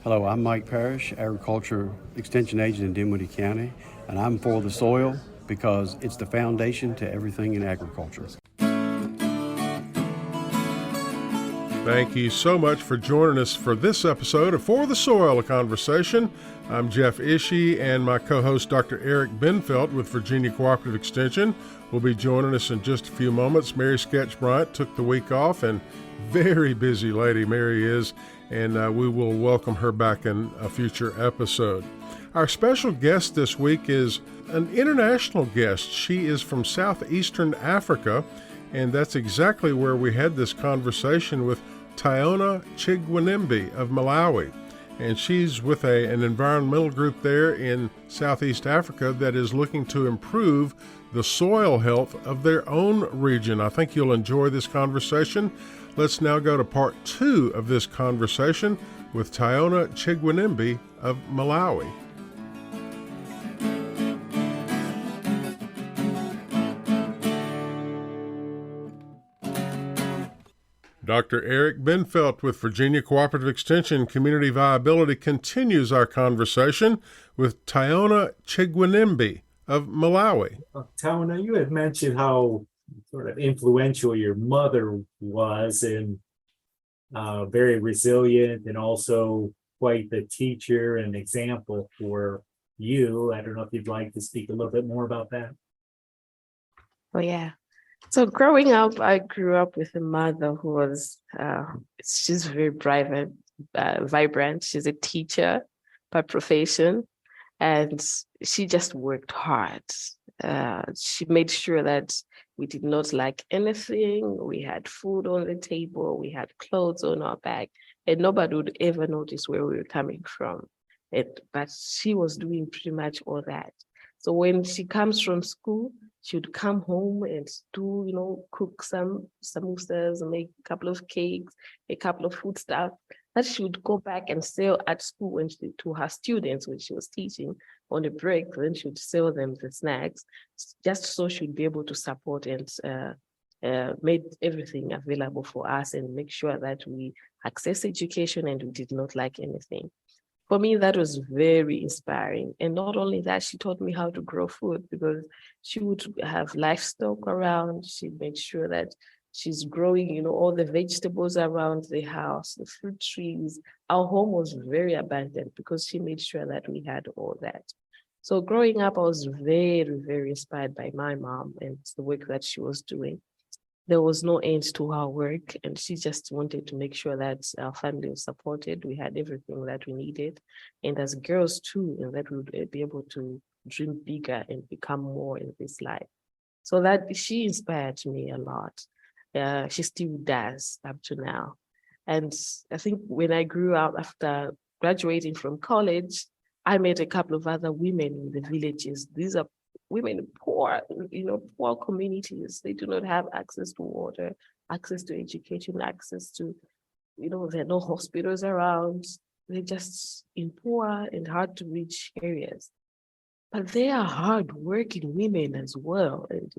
Hello, I'm Mike Parrish, Agriculture Extension Agent in Dinwiddie County, and I'm for the soil because it's the foundation to everything in agriculture. Thank you so much for joining us for this episode of For the Soil, a Conversation. I'm Jeff Ishii, and my co-host Dr. Eric Benfelt with Virginia Cooperative Extension will be joining us in just a few moments. Mary Sketch Bryant took the week off, and very busy lady Mary is, and we will welcome her back in a future episode. Our special guest this week is an international guest. She is from southeastern Africa, and that's exactly where we had this conversation with Taona Chigwenembe of Malawi. And she's with an environmental group there in Southeast Africa that is looking to improve the soil health of their own region. I think you'll enjoy this conversation. Let's now go to part 2 of this conversation with Taona Chigwenembe of Malawi. Dr. Eric Benfelt with Virginia Cooperative Extension Community Viability continues our conversation with Taona Chigwenembe of Malawi. Taona, you had mentioned how sort of influential your mother was and very resilient and also quite the teacher and example for you. I don't know if you'd like to speak a little bit more about that. Oh, yeah. So growing up, I grew up with a mother who was, she's very bright, vibrant. She's a teacher by profession, and she just worked hard. She made sure that we did not lack anything. We had food on the table, we had clothes on our back, and nobody would ever notice where we were coming from. But she was doing pretty much all that. So when she comes from school, she would come home and cook some samosas, make a couple of cakes, a couple of food stuff that she would go back and sell at school to her students when she was teaching on a break. Then she would sell them the snacks just so she'd be able to support and made everything available for us and make sure that we access education and we did not lack anything. For me, that was very inspiring. And not only that, she taught me how to grow food because she would have livestock around. She made sure that she's growing, all the vegetables around the house, the fruit trees. Our home was very abundant because she made sure that we had all that. So growing up, I was very, very inspired by my mom and the work that she was doing. There was no end to her work, and she just wanted to make sure that our family was supported. We had everything that we needed, and as girls too, and that we would be able to dream bigger and become more in this life. So that she inspired me a lot. She still does up to now. And I think when I grew up after graduating from college, I met a couple of other women in the villages. These are women in poor communities. They do not have access to water, access to education, access to, there are no hospitals around. They're just in poor and hard to reach areas. But they are hardworking women as well. And,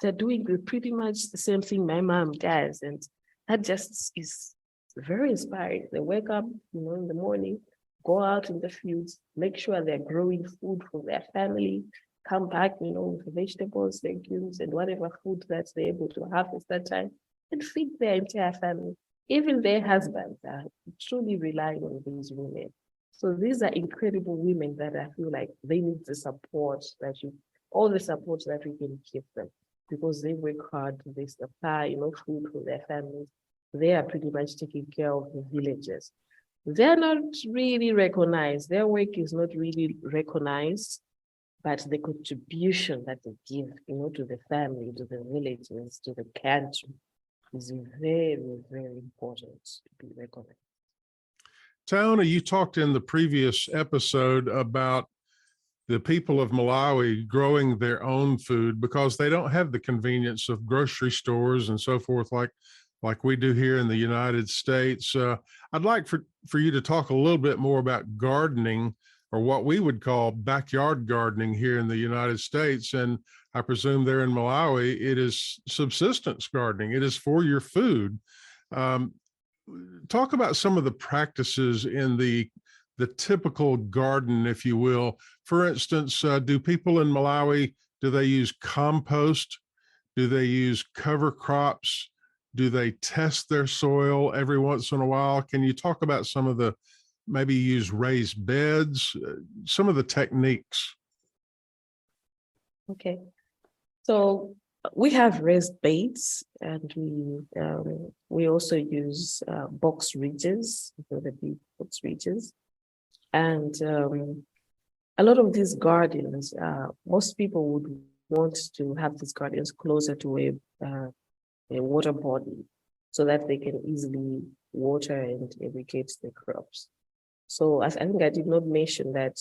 they're doing pretty much the same thing my mom does. And that just is very inspiring. They wake up, in the morning, go out in the fields, make sure they're growing food for their family, come back, with vegetables, legumes, and whatever food that they're able to harvest that time, and feed their entire family. Even their husbands are truly relying on these women. So these are incredible women that I feel like they need the support all the support that we can give them, because they work hard, they supply, food for their families. They are pretty much taking care of the villages. They're not really recognized. Their work is not really recognized. But the contribution that they give, to the family, to the villages, to the country is very, very important to be recognized. Taona, you talked in the previous episode about the people of Malawi growing their own food because they don't have the convenience of grocery stores and so forth like we do here in the United States. I'd like for you to talk a little bit more about gardening, or what we would call backyard gardening here in the United States. And I presume there in Malawi, it is subsistence gardening. It is for your food. Talk about some of the practices in the the typical garden, if you will. For instance, do people in Malawi, do they use compost? Do they use cover crops? Do they test their soil every once in a while? Can you talk about some of the, maybe use raised beds, some of the techniques? Okay. So we have raised beds, and we also use box ridges, the big box ridges, and a lot of these gardens. Most people would want to have these gardens closer to a water body, so that they can easily water and irrigate the crops. So I think I did not mention that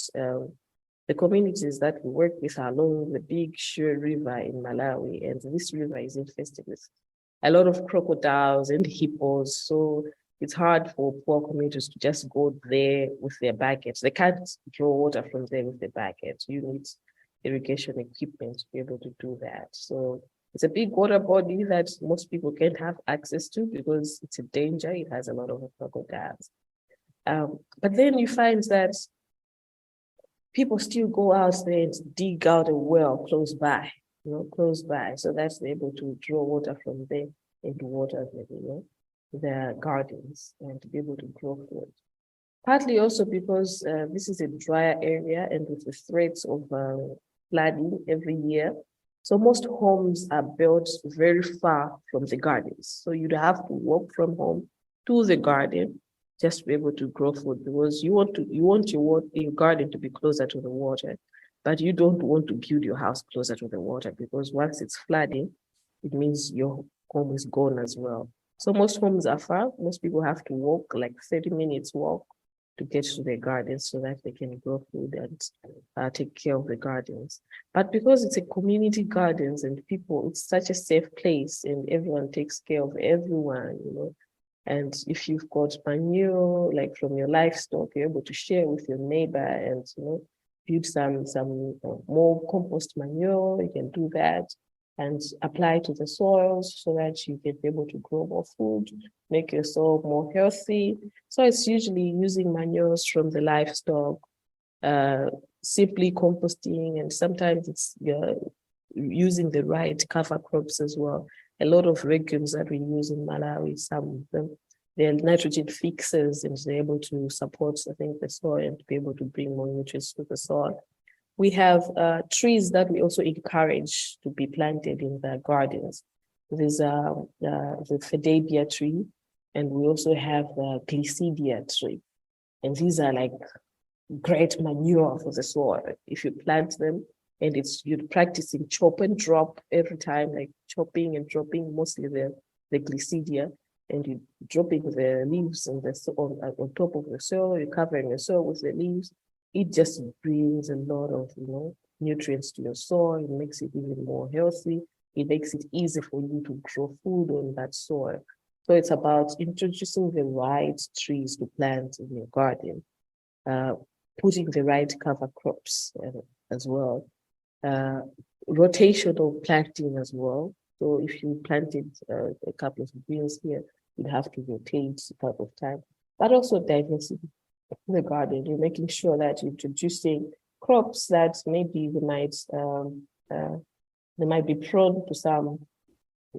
the communities that we work with are along the big Shure River in Malawi, and this river is infested with a lot of crocodiles and hippos. So it's hard for poor communities to just go there with their buckets. They can't draw water from there with their buckets. You need irrigation equipment to be able to do that. So it's a big water body that most people can't have access to because it's a danger. It has a lot of crocodiles. But then you find that people still go out there and dig out a well close by, so that they're able to draw water from there and water their gardens and to be able to grow food. Partly also because this is a drier area, and with the threats of flooding every year, so most homes are built very far from the gardens. So you'd have to walk from home to the garden just to be able to grow food, because you want your garden to be closer to the water, but you don't want to build your house closer to the water, because once it's flooding, it means your home is gone as well. So most homes are far. Most people have to walk like 30 minutes walk to get to their gardens so that they can grow food and take care of the gardens. But because it's a community gardens and people, it's such a safe place and everyone takes care of everyone, And if you've got manure, like from your livestock, you're able to share with your neighbor and, build some more compost manure. You can do that and apply to the soils so that you can be able to grow more food, make your soil more healthy. So it's usually using manures from the livestock, simply composting, and sometimes it's using the right cover crops as well. A lot of legumes that we use in Malawi, some of them, they're nitrogen fixers, and they're able to support, I think, the soil and to be able to bring more nutrients to the soil. We have trees that we also encourage to be planted in the gardens. There's the Fidabia tree, and we also have the Glycidia tree. And these are like great manure for the soil. If you plant them, and you're practicing chop and drop every time, like chopping and dropping, mostly the Glycidia, and you're dropping the leaves on top of the soil, you're covering the soil with the leaves. It just brings a lot of nutrients to your soil. It makes it even more healthy. It makes it easy for you to grow food on that soil. So it's about introducing the right trees to plant in your garden, putting the right cover crops as well, rotational planting as well. So if you planted a couple of beans here, you'd have to rotate a couple of times, but also diversity in the garden. You're making sure that you're introducing crops that maybe they might be prone to some,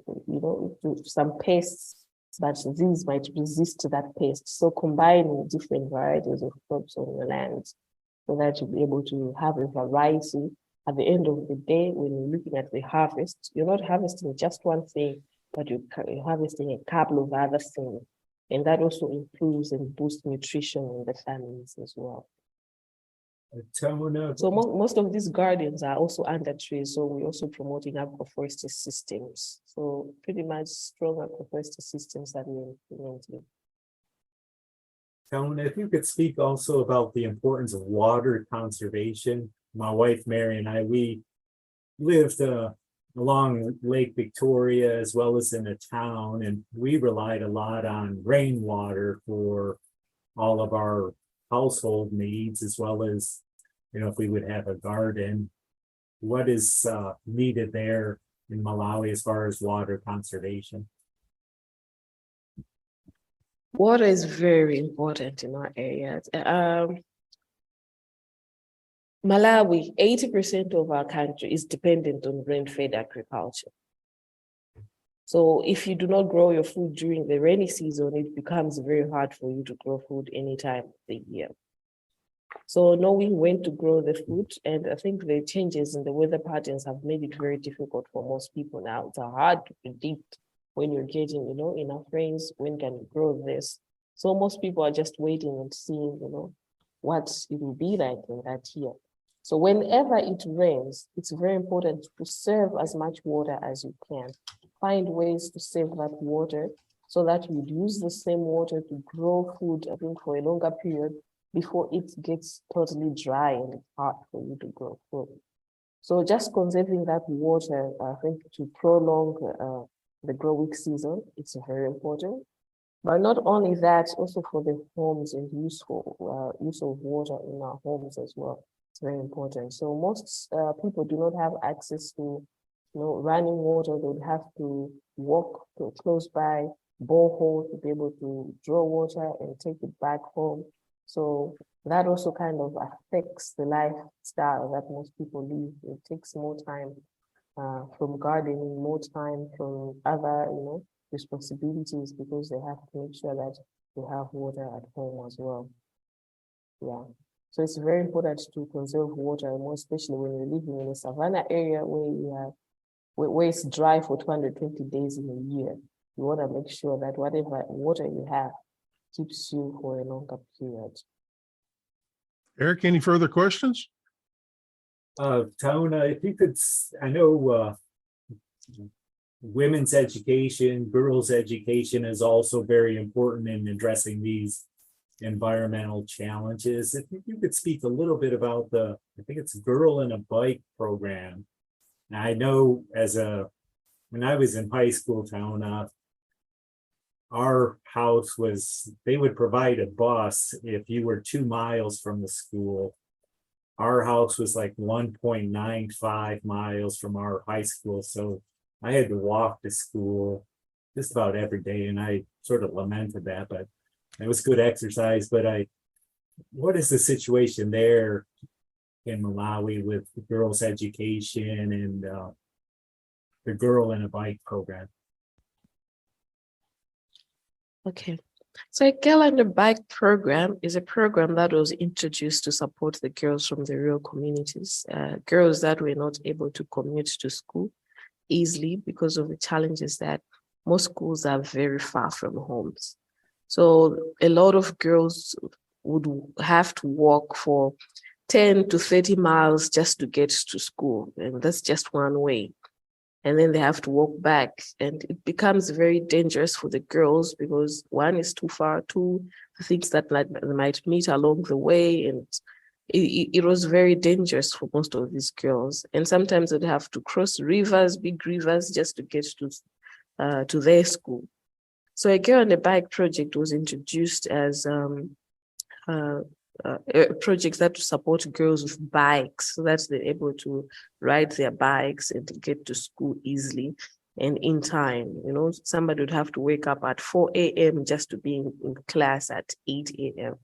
to some pests, but these might resist that pest. So combining different varieties of crops on your land so that you'll be able to have a variety. At the end of the day, when you're looking at the harvest, you're not harvesting just one thing, but you're harvesting a couple of other things. And that also improves and boosts nutrition in the families as well. Taona. So most of these gardens are also under trees. So we're also promoting agroforestry systems. So pretty much strong agroforestry systems that we're implementing. Taona, if you could speak also about the importance of water conservation. My wife, Mary, and I, we lived along Lake Victoria as well as in a town, and we relied a lot on rainwater for all of our household needs, as well as, if we would have a garden. What is needed there in Malawi as far as water conservation? Water is very important in our areas. Malawi, 80% of our country is dependent on rain-fed agriculture. So if you do not grow your food during the rainy season, it becomes very hard for you to grow food any time of the year. So knowing when to grow the food, and I think the changes in the weather patterns have made it very difficult for most people now. It's hard to predict when you're getting, enough rains, when can you grow this? So most people are just waiting and seeing, what it will be like in that year. So whenever it rains, it's very important to save as much water as you can. Find ways to save that water so that you use the same water to grow food, I think, for a longer period before it gets totally dry and it's hard for you to grow food. So just conserving that water, I think, to prolong the growing season, it's very important. But not only that, also for the homes and use of water in our homes as well. It's very important. So most people do not have access to, running water. They would have to walk to a close by borehole to be able to draw water and take it back home. So that also kind of affects the lifestyle that most people live. It takes more time from gardening, more time from other, responsibilities, because they have to make sure that they have water at home as well. Yeah. So it's very important to conserve water, more especially when you're living in a savanna area where it's dry for 220 days in a year. You want to make sure that whatever water you have keeps you for a longer period. Eric, any further questions? Taona, if you could, I know women's education, girls' education is also very important in addressing these environmental challenges. If you could speak a little bit about I think it's Girl in a Bike program. Now, I know when I was in high school, Taona, our house they would provide a bus if you were 2 miles from the school. Our house was like 1.95 miles from our high school. So I had to walk to school just about every day. And I sort of lamented that, but it was good exercise. But what is the situation there in Malawi with the girls' education and the Girl in a Bike program? Okay. So a Girl on the Bike program is a program that was introduced to support the girls from the rural communities, girls that were not able to commute to school easily because of the challenges that most schools are very far from homes. So a lot of girls would have to walk for 10 to 30 miles just to get to school, and that's just one way. And then they have to walk back, and it becomes very dangerous for the girls because one is too far, two, the things that they might meet along the way, and it was very dangerous for most of these girls. And sometimes they'd have to cross rivers, big rivers, just to get to their school. So a Girl on a Bike project was introduced as projects that support girls with bikes so that they're able to ride their bikes and to get to school easily and in time. Somebody would have to wake up at 4 a.m. just to be in class at 8 a.m.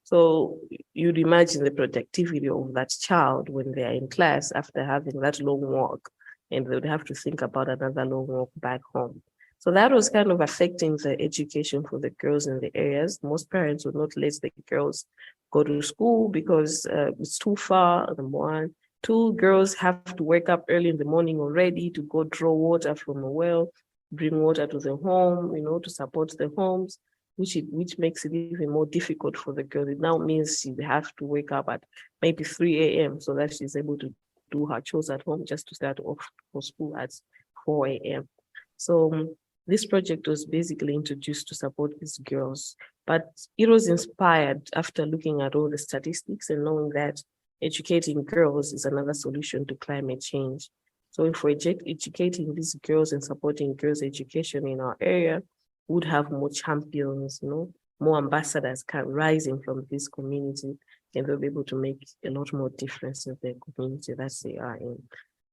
So you'd imagine the productivity of that child when they are in class after having that long walk, and they would have to think about another long walk back home. So that was kind of affecting the education for the girls in the areas. Most parents would not let the girls go to school because it's too far, number one. Two, girls have to wake up early in the morning already to go draw water from a well, bring water to the home, to support the homes, which makes it even more difficult for the girl. It now means she has to wake up at maybe 3 a.m. so that she's able to do her chores at home just to start off for school at 4 a.m. So this project was basically introduced to support these girls, but it was inspired after looking at all the statistics and knowing that educating girls is another solution to climate change. So if we're educating these girls and supporting girls' education in our area, we would have more champions, more ambassadors rising from this community, and they'll be able to make a lot more difference in the community that they are in.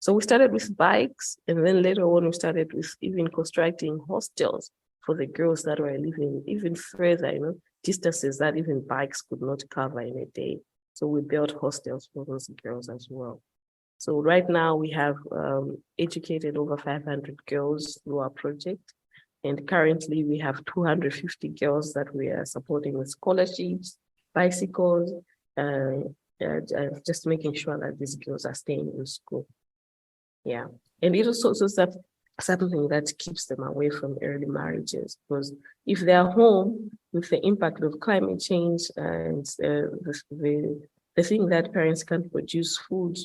So we started with bikes, and then later on we started with even constructing hostels for the girls that were living even further, distances that even bikes could not cover in a day. So we built hostels for those girls as well. So right now we have educated over 500 girls through our project. And currently we have 250 girls that we are supporting with scholarships, bicycles, just making sure that these girls are staying in school. Yeah. And it is also something that keeps them away from early marriages, because if they are home with the impact of climate change and the thing that parents can't produce food,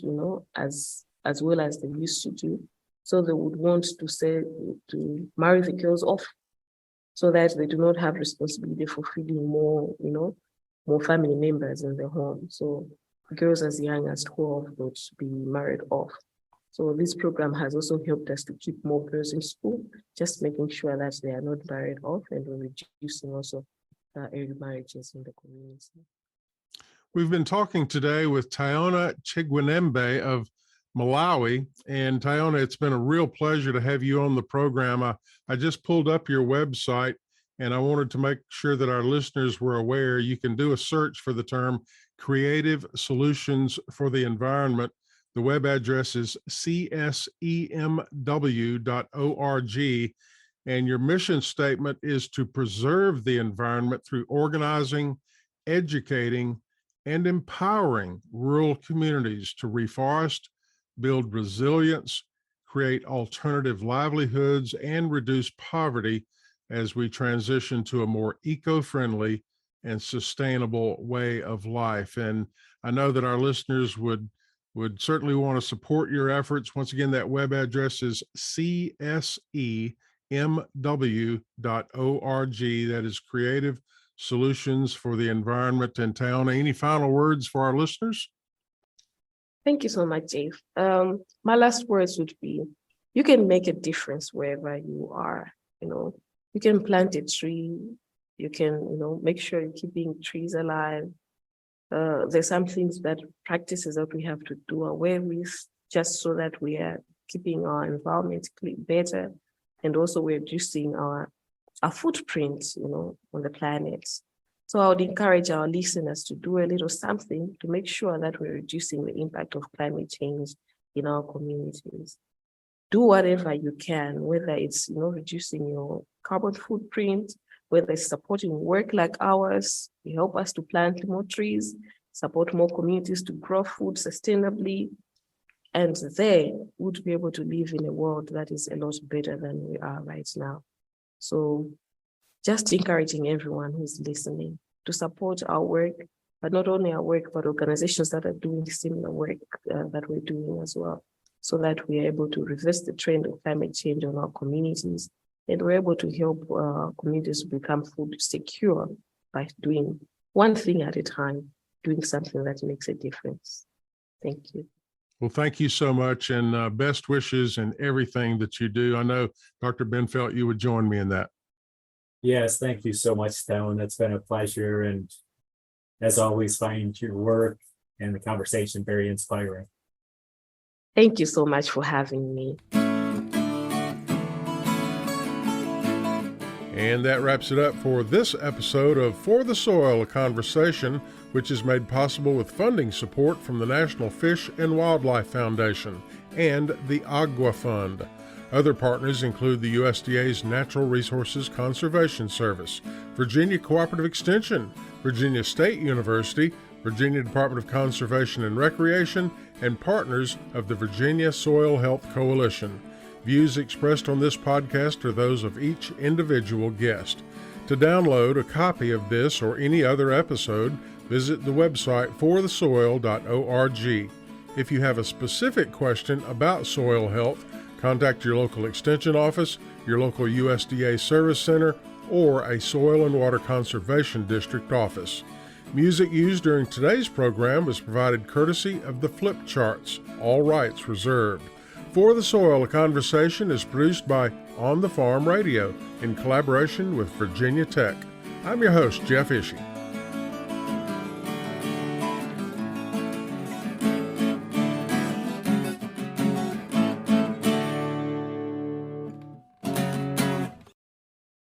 as well as they used to do, so they would want to marry the girls off, so that they do not have responsibility for feeding more family members in the home. So girls as young as 12 would be married off. So this program has also helped us to keep more girls in school, just making sure that they are not married off, and we're reducing also early marriages in the community. We've been talking today with Taona Chigwenembe of Malawi. And Taona, it's been a real pleasure to have you on the program. I just pulled up your website, and I wanted to make sure that our listeners were aware. You can do a search for the term Creative Solutions for the Environment. The web address is csemw.org, and your mission statement is to preserve the environment through organizing, educating, and empowering rural communities to reforest, build resilience, create alternative livelihoods, and reduce poverty as we transition to a more eco-friendly and sustainable way of life. And I know that our listeners would certainly want to support your efforts. Once again, that web address is csemw.org. That is Creative Solutions for the Environment in Taona. Any final words for our listeners? Thank you so much, Dave. My last words would be, you can make a difference wherever you are. You can plant a tree. You can, make sure you're keeping trees alive. There's some practices that we have to do away with, just so that we are keeping our environment better, and also we're reducing our footprint, on the planet. So I would encourage our listeners to do a little something to make sure that we're reducing the impact of climate change in our communities. Do whatever you can, whether it's, reducing your carbon footprint, whether it's supporting work like ours, you help us to plant more trees, support more communities to grow food sustainably, and they would be able to live in a world that is a lot better than we are right now. So just encouraging everyone who's listening to support our work, but not only our work, but organizations that are doing similar work that we're doing as well, so that we are able to reverse the trend of climate change on our communities, and we're able to help communities become food secure by doing one thing at a time, doing something that makes a difference. Thank you. Well, thank you so much, and best wishes in everything that you do. I know, Dr. Benfeld, you would join me in that. Yes, thank you so much, Taona. It's been a pleasure, and as always, find your work and the conversation very inspiring. Thank you so much for having me. And that wraps it up for this episode of For the Soil, a Conversation, which is made possible with funding support from the National Fish and Wildlife Foundation and the Agua Fund. Other partners include the USDA's Natural Resources Conservation Service, Virginia Cooperative Extension, Virginia State University, Virginia Department of Conservation and Recreation, and partners of the Virginia Soil Health Coalition. Views expressed on this podcast are those of each individual guest. To download a copy of this or any other episode, visit the website forthesoil.org. If you have a specific question about soil health, contact your local extension office, your local USDA service center, or a soil and water conservation district office. Music used during today's program was provided courtesy of the Flip Charts, all rights reserved. For the Soil, a Conversation is produced by On the Farm Radio in collaboration with Virginia Tech. I'm your host, Jeff Ishii.